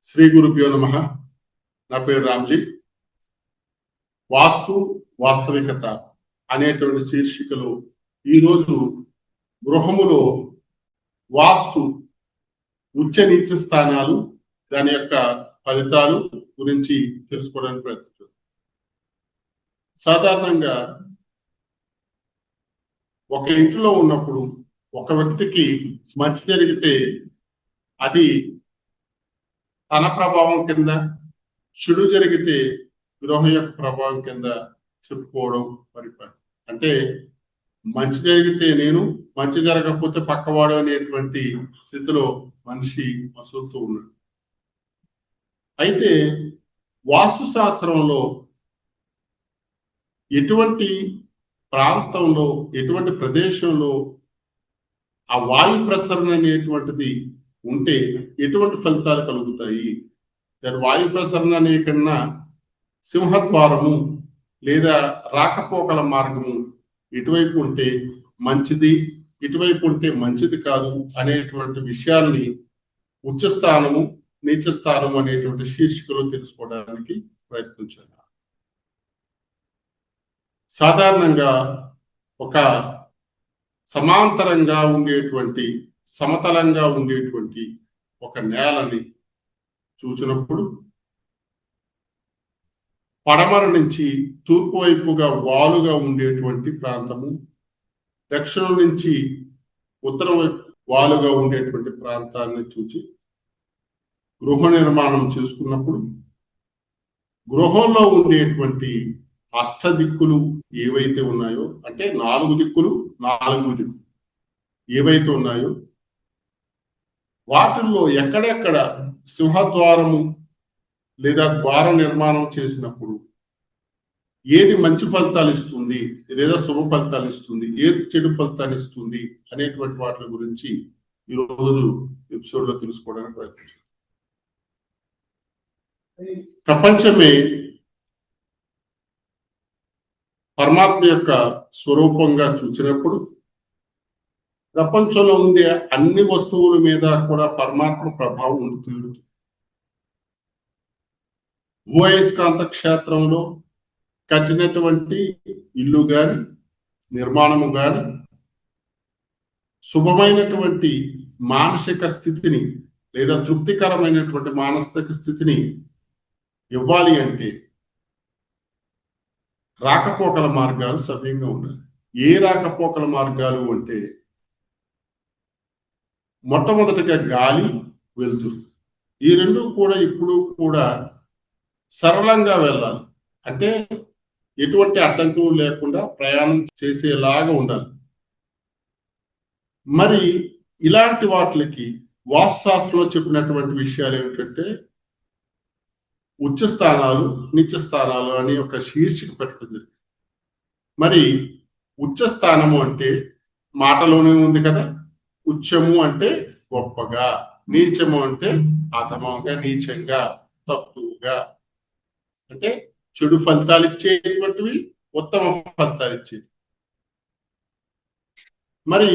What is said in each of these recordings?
శ్రీ గురుభ్యో నమః. నా పేరు రామ్జీ. వాస్తు వాస్తవికత అనేటువంటి శీర్షికలో ఈరోజు గృహములో వాస్తు ఉచ్చ నీచ స్థానాలు, దాని యొక్క ఫలితాలు గురించి తెలుసుకోవడానికి ప్రయత్నిస్తాం. సాధారణంగా ఒక ఇంటిలో ఉన్నప్పుడు ఒక వ్యక్తికి మంచి జరిగితే అది తన ప్రభావం కింద, చెడు జరిగితే గృహం యొక్క ప్రభావం కింద చెప్పుకోవడం పరిపాటి. అంటే మంచి జరిగితే నేను, మంచి జరగకపోతే పక్కవాడు అనేటువంటి స్థితిలో మనిషి మసులుతూ ఉన్నాడు. అయితే వాస్తు శాస్త్రంలో ఎటువంటి ప్రాంతంలో, ఎటువంటి ప్రదేశంలో ఆ వాయు ప్రసరణ అనేటువంటిది ఉంటే ఎటువంటి ఫలితాలు కలుగుతాయి? దాని వాయు ప్రసరణ అనే కన్నా సింహద్వారము లేదా రాకపోకల మార్గము ఇటువైపు ఉంటే మంచిది, ఇటువైపు ఉంటే మంచిది కాదు అనేటువంటి విషయాల్ని ఉచ్చస్థానము, నీచస్థానము అనేటువంటి శీర్షికలో తెలుసుకోవడానికి ప్రయత్నించాను. సాధారణంగా ఒక సమాంతరంగా ఉండేటువంటి, సమతలంగా ఉండేటువంటి ఒక నేలని చూసినప్పుడు పడమర నుంచి తూర్పు వైపుగా వాలుగా ఉండేటువంటి ప్రాంతము, దక్షిణం నుంచి ఉత్తరం వైపు వాలుగా ఉండేటువంటి ప్రాంతాన్ని చూసి గృహ నిర్మాణం చేసుకున్నప్పుడు గృహంలో ఉండేటువంటి అష్టదిక్కులు ఏవైతే ఉన్నాయో, అంటే 4 దిక్కులు, 4 దిక్కులు ఏవైతే ఉన్నాయో వాటిల్లో ఎక్కడెక్కడ సింహద్వారము లేదా ద్వార నిర్మాణం చేసినప్పుడు ఏది మంచి ఫలితాలు ఇస్తుంది, లేదా శుభ ఫలితాలు ఇస్తుంది, ఏది చెడు ఫలితాలు ఇస్తుంది అనేటువంటి వాటి గురించి ఈరోజు ఎపిసోడ్లో తెలుసుకోవడానికి ప్రయత్నించాం. ప్రపంచమే పరమాత్మ యొక్క స్వరూపంగా చూసినప్పుడు ప్రపంచంలో ఉండే అన్ని వస్తువుల మీద కూడా పరమాత్మ ప్రభావం ఉండి తీరుతుంది. భూఅయస్కాంత క్షేత్రంలో కట్టినటువంటి ఇల్లు గాని, నిర్మాణము గాని శుభమైనటువంటి మానసిక స్థితిని లేదా తృప్తికరమైనటువంటి మానసిక స్థితిని ఇవ్వాలి అంటే రాకపోకల మార్గాలు సవ్యంగా ఉండాలి. ఏ రాకపోకల మార్గాలు అంటే మొట్టమొదటిగా గాలి, వెలుతురు, ఈ రెండు కూడా ఇప్పుడు కూడా సరళంగా వెళ్ళాలి. అంటే ఎటువంటి అడ్డంకులు లేకుండా ప్రయాణం చేసేలాగా ఉండాలి. మరి ఇలాంటి వాటికి వాస్తుశాస్త్రంలో చెప్పినటువంటి విషయాలు ఏమిటంటే ఉచ్చ స్థానాలు, నీచ స్థానాలు అని ఒక శీర్షిక పెట్టడం జరిగింది. మరి ఉచ్చ స్థానము అంటే మాటలోనే ఉంది కదా, ఉచ్చము అంటే గొప్పగా, నీచము అంటే అధమంగా, నీచంగా, తక్కువగా, అంటే చెడు ఫలితాలు ఇచ్చేటువంటివి, ఉత్తమ ఫలితాలు ఇచ్చేవి. మరి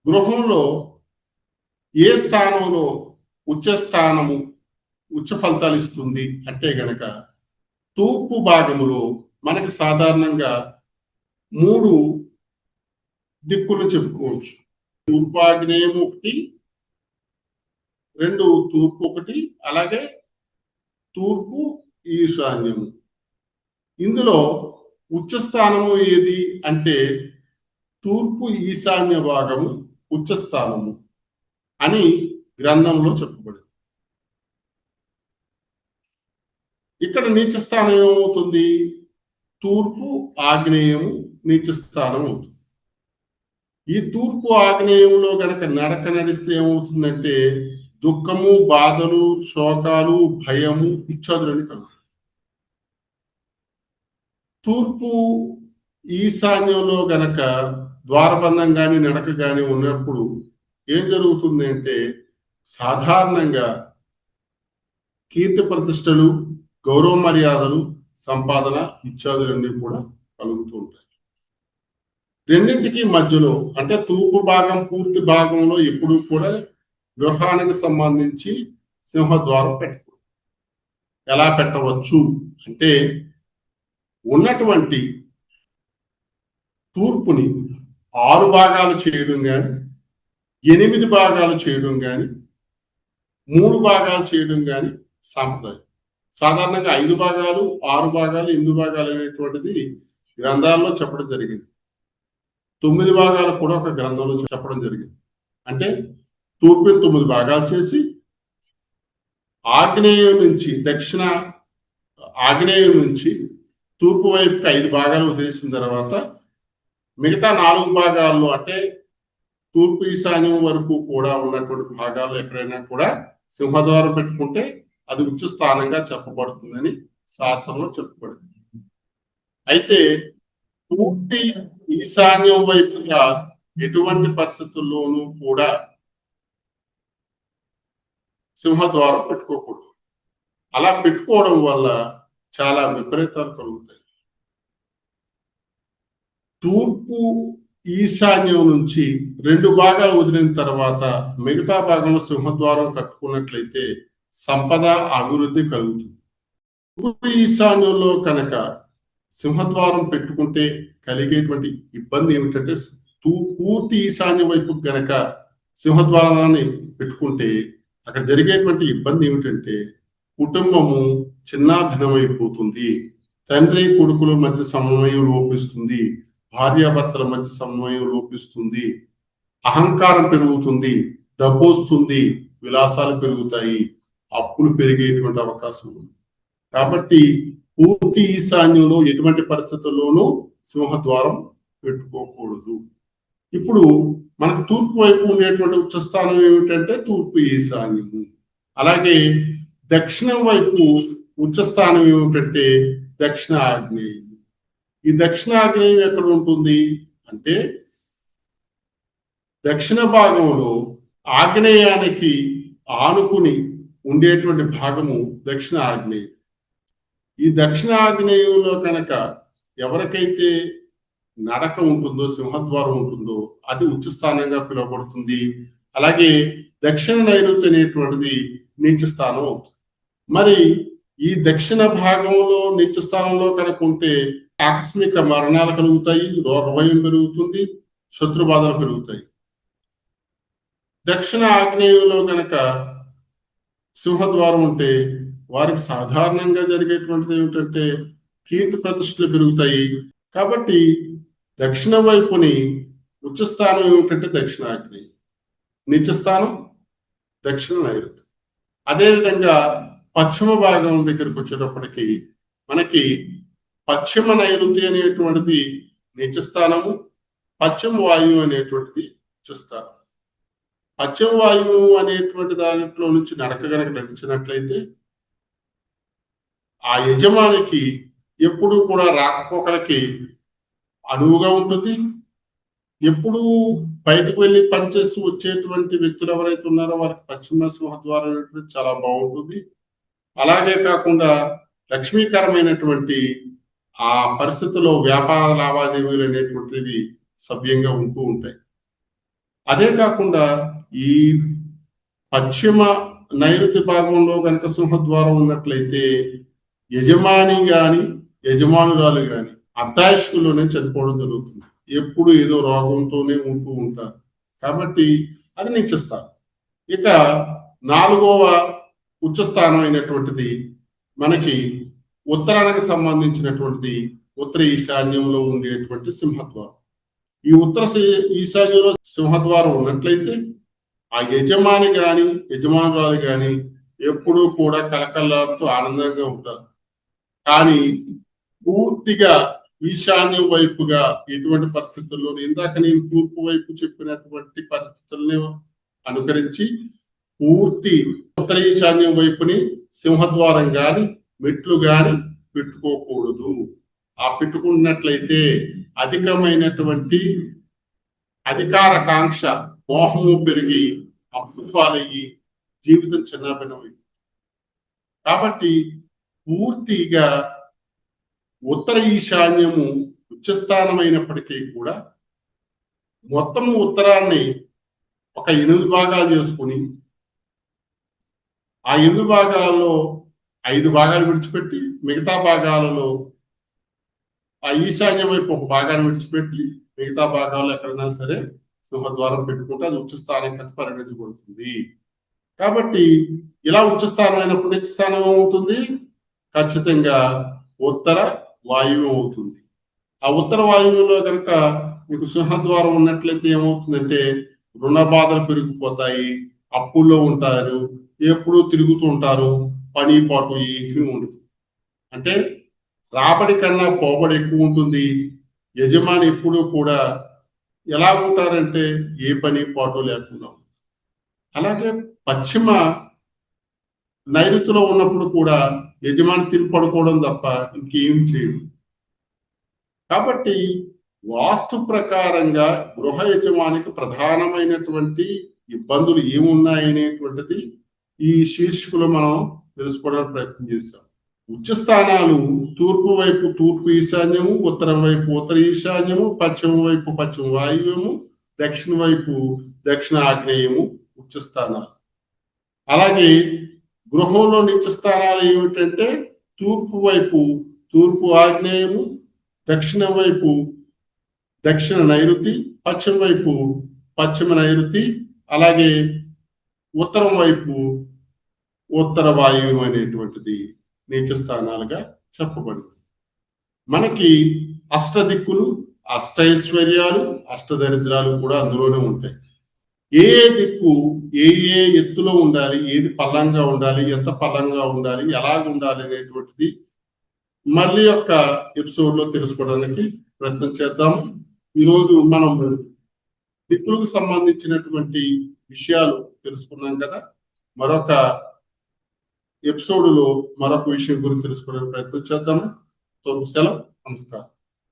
గృహంలో ఏ స్థానంలో ఉచ్చ స్థానము ఉచ్చ ఫలితాలు ఇస్తుంది అంటే గనక తూర్పు భాగములో మనకి సాధారణంగా 3 దిక్కులు చెప్పుకోవచ్చు. తూర్పు ఆగ్నేయము ఒకటి, 2 తూర్పు ఒకటి, అలాగే తూర్పు ఈశాన్యము. ఇందులో ఉచ్చస్థానము ఏది అంటే తూర్పు ఈశాన్య భాగము ఉచ్చస్థానము అని గ్రంథంలో చెప్పబడింది. ఇక్కడ నీచ స్థానం ఏమవుతుంది? తూర్పు ఆగ్నేయము నీచ స్థానం అవుతుంది. ఈ తూర్పు ఆగ్నేయంలో గనక నడక నడిస్తే ఏమవుతుందంటే దుఃఖము, బాధలు, శోకాలు, భయము, ఇచ్చాదులని కలుగుతాయి. తూర్పు ఈశాన్యంలో గనక ద్వారబంధం కానీ నడక కానీ ఉన్నప్పుడు ఏం జరుగుతుంది అంటే సాధారణంగా కీర్తి ప్రతిష్టలు, గౌరవ మర్యాదలు, సంపాదన ఇత్యాదులన్నీ కూడా కలుగుతూ ఉంటాయి. రెండింటికి మధ్యలో అంటే తూర్పు భాగం పూర్తి భాగంలో ఎప్పుడు కూడా గృహానికి సంబంధించి సింహద్వారం పెట్టుకో. ఎలా పెట్టవచ్చు అంటే ఉన్నటువంటి తూర్పుని 6 భాగాలు చేయడం కానీ 8 భాగాలు చేయడం కానీ 3 భాగాలు చేయడం కానీ సాంప్రదాయం. సాధారణంగా 5 భాగాలు 6 భాగాలు 8 భాగాలు అనేటువంటిది గ్రంథాల్లో చెప్పడం జరిగింది. 9 భాగాలు కూడా ఒక గ్రంథంలో చెప్పడం జరిగింది. అంటే తూర్పుని 9 భాగాలు చేసి ఆగ్నేయం నుంచి ఆగ్నేయం నుంచి తూర్పు వైపుకి 5 భాగాలు వదిలేసిన తర్వాత మిగతా 4 భాగాల్లో అంటే తూర్పు ఈశాన్యం వరకు కూడా ఉన్నటువంటి భాగాలు ఎక్కడైనా కూడా సింహద్వారం పెట్టుకుంటే అది ఉచ్చ స్థానంగా చెప్పబడుతుందని శాస్త్రంలో చెప్పబడింది. అయితే పూర్తి ఈశాన్యం వైపుగా ఎటువంటి పరిస్థితుల్లోనూ కూడా సింహద్వారం పెట్టుకోకూడదు. అలా పెట్టుకోవడం వల్ల చాలా విపరీతాలు కలుగుతాయి. తూర్పు ఈశాన్యం నుంచి 2 భాగాలు వదిలిన తర్వాత మిగతా భాగంలో సింహద్వారం కట్టుకున్నట్లయితే సంపద అభివృద్ధి కలుగుతుంది. తూర్పు ఈశాన్యంలో కనుక సింహద్వారం పెట్టుకుంటే కలిగేటువంటి ఇబ్బంది ఏమిటంటే పూర్తి ఈశాన్యం వైపు గనక సింహద్వారాన్ని పెట్టుకుంటే అక్కడ జరిగేటువంటి ఇబ్బంది ఏమిటంటే కుటుంబము చిన్నాభిన్నమైపోతుంది. తండ్రి కొడుకుల మధ్య సమన్వయం లోపిస్తుంది. భార్యాభర్తల మధ్య సమన్వయం లోపిస్తుంది. అహంకారం పెరుగుతుంది. డబ్బు వస్తుంది. విలాసాలు పెరుగుతాయి. అప్పులు పెరిగేటువంటి అవకాశం ఉంది. కాబట్టి పూర్తి ఈశాన్యంలో ఎటువంటి పరిస్థితుల్లోనూ సింహద్వారం పెట్టుకోకూడదు. ఇప్పుడు మనకు తూర్పు వైపు ఉండేటువంటి ఉచ్చస్థానం ఏమిటంటే తూర్పు ఈశాన్యము. అలాగే దక్షిణం వైపు ఉచ్చస్థానం ఏమిటంటే దక్షిణ ఆగ్నేయం. ఈ దక్షిణ ఆగ్నేయం ఎక్కడ ఉంటుంది అంటే దక్షిణ భాగంలో ఆగ్నేయానికి ఆనుకుని ఉండేటువంటి భాగము దక్షిణ ఆగ్నేయం. ఈ దక్షిణ ఆగ్నేయంలో కనుక ఎవరికైతే నడక ఉంటుందో సింహద్వారం ఉంటుందో అది ఉచ్చస్థానంగా పిలువబడుతుంది. అలాగే దక్షిణ నైరుతి అనేటువంటిది నీచ స్థానం అవుతుంది. మరి ఈ దక్షిణ భాగంలో నీచ స్థానంలో కనుక ఉంటే ఆకస్మిక మరణాలు కలుగుతాయి. రోగభయం పెరుగుతుంది. శత్రుబాధలు పెరుగుతాయి. దక్షిణ ఆగ్నేయంలో కనుక సింహద్వారం ఉంటే వారికి సాధారణంగా జరిగేటువంటిది ఏమిటంటే కీర్తి ప్రతిష్టలు పెరుగుతాయి. కాబట్టి దక్షిణ వైపుని ఉచ్చస్థానం ఏమిటంటే దక్షిణ ఆగ్నేయం, నీచస్థానం దక్షిణ నైరుతి. అదేవిధంగా పశ్చిమ భాగం దగ్గరికి వచ్చేటప్పటికి మనకి పశ్చిమ నైరుతి అనేటువంటిది నీచస్థానము, పశ్చిమ వాయువు అనేటువంటిది ఉచ్చస్థానం. పశ్చిమ వాయువు అనేటువంటి దాంట్లో నుంచి నడక గనక నడిచినట్లయితే ఆ యజమానికి ఎప్పుడు కూడా రాకపోకలకి అనువుగా ఉంటుంది. ఎప్పుడు బయటకు వెళ్ళి పనిచేసి వచ్చేటువంటి వ్యక్తులు ఎవరైతే ఉన్నారో వారికి పశ్చిమ సింహద్వారం అనేటువంటి చాలా బాగుంటుంది. అలాగే కాకుండా లక్ష్మీకరమైనటువంటి ఆ పరిస్థితుల్లో వ్యాపార లావాదేవీలు అనేటువంటివి సవ్యంగా ఉంటూ ఉంటాయి. అదే కాకుండా ఈ పశ్చిమ నైరుతి భాగంలో కనుక సింహద్వారం ఉన్నట్లయితే యజమాని గాని యజమానురాలు గాని అర్ధాయుష్కులోనే చనిపోవడం జరుగుతుంది. ఎప్పుడు ఏదో రోగంతోనే ఉంటూ ఉంటారు. కాబట్టి అది నీచస్థానం. ఇక 4వ ఉచ్చస్థానం అయినటువంటిది మనకి ఉత్తరానికి సంబంధించినటువంటిది ఉత్తర ఈశాన్యంలో ఉండేటువంటి సింహద్వారం. ఈ ఉత్తర ఈశాన్యంలో సింహద్వారం ఉన్నట్లయితే ఆ యజమాని గాని యజమానురాలు గాని ఎప్పుడూ కూడా కలకల్లాడుతూ ఆనందంగా ఉంటారు. కానీ పూర్తిగా ఈశాన్యం వైపుగా ఎటువంటి పరిస్థితుల్లో ఇందాక నేను తూర్పు వైపు చెప్పినటువంటి పరిస్థితుల్ని అనుకరించి పూర్తి ఉత్తర ఈశాన్యం వైపుని సింహద్వారం గాని మెట్లు గాని పెట్టుకోకూడదు. ఆ పెట్టుకున్నట్లయితే అధికమైనటువంటి అధికారకాంక్ష మోహము పెరిగి అప్పుపాలయ్యి జీవితం చిన్నాభిన్నమైంది. కాబట్టి పూర్తిగా ఉత్తర ఈశాన్యము ఉచ్చస్థానమైనప్పటికీ కూడా మొత్తం ఉత్తరాన్ని ఒక 8 భాగాలు చేసుకుని ఆ 8 భాగాల్లో 5 భాగాలు విడిచిపెట్టి మిగతా భాగాలలో ఆ ఈశాన్యం వైపు ఒక భాగాన్ని విడిచిపెట్టి మిగతా భాగాల్లో ఎక్కడైనా సరే సింహద్వారం పెట్టుకుంటే అది ఉచ్చ స్థానం కింద పరిగణించబడుతుంది. కాబట్టి ఇలా ఉచ్చ స్థానం అయినప్పుడు నిత్య స్థానం ఏమవుతుంది? ఖచ్చితంగా ఉత్తర వాయువ్యం అవుతుంది. ఆ ఉత్తర వాయువ్యంలో కనుక మీకు సింహద్వారం ఉన్నట్లయితే ఏమవుతుందంటే రుణ బాధలు పెరిగిపోతాయి, అప్పుల్లో ఉంటారు, ఎప్పుడూ తిరుగుతూ ఉంటారు, పని పాటు ఏమీ ఉండదు. అంటే రాబడి కన్నా పోబడి ఎక్కువ ఉంటుంది. యజమాని ఎప్పుడూ కూడా ఎలా ఉంటారంటే ఏ పని పాటు లేకుండా. అలాగే పశ్చిమ నైరుతిలో ఉన్నప్పుడు కూడా యజమాని తిరిగి పడుకోవడం తప్ప ఇంకేం చేయడు. కాబట్టి వాస్తు ప్రకారంగా గృహ యజమానికి ప్రధానమైనటువంటి ఇబ్బందులు ఏమున్నాయనేటువంటిది ఈ శీర్షికలో మనం తెలుసుకోవడానికి ప్రయత్నం చేశాం. ఉచ్చ స్థానాలు తూర్పు వైపు తూర్పు ఈశాన్యము, ఉత్తరం వైపు ఉత్తర ఈశాన్యము, పశ్చిమ వైపు పశ్చిమ వాయువ్యము, దక్షిణ వైపు దక్షిణ ఆగ్నేయము ఉచ్చ స్థానాలు. అలాగే గృహంలో నిత్య స్థానాలు ఏమిటంటే తూర్పు వైపు తూర్పు ఆగ్నేయము, దక్షిణం వైపు దక్షిణ నైరుతి, పశ్చిమ వైపు పశ్చిమ నైరుతి, అలాగే ఉత్తరం వైపు ఉత్తర వాయువ్యం అనేటువంటిది నీచ స్థానాలుగా చెప్పబడింది. మనకి అష్టదిక్కులు, అష్టైశ్వర్యాలు, అష్టదరిద్రాలు కూడా అందులోనే ఉంటాయి. ఏ దిక్కు ఏ ఎత్తులో ఉండాలి, ఏది పల్లంగా ఉండాలి, ఎంత పల్లంగా ఉండాలి, ఎలాగ ఉండాలి అనేటువంటిది మళ్ళీ యొక్క ఎపిసోడ్ లో తెలుసుకోవడానికి ప్రయత్నం చేద్దాము. ఈరోజు మనం దిక్కులకు సంబంధించినటువంటి విషయాలు తెలుసుకున్నాం కదా. మరొక ఎపిసోడ్లో మరొక విషయం గురించి తెలుసుకోవడానికి ప్రయత్నం చేద్దాము. సెలవు, నమస్కారం.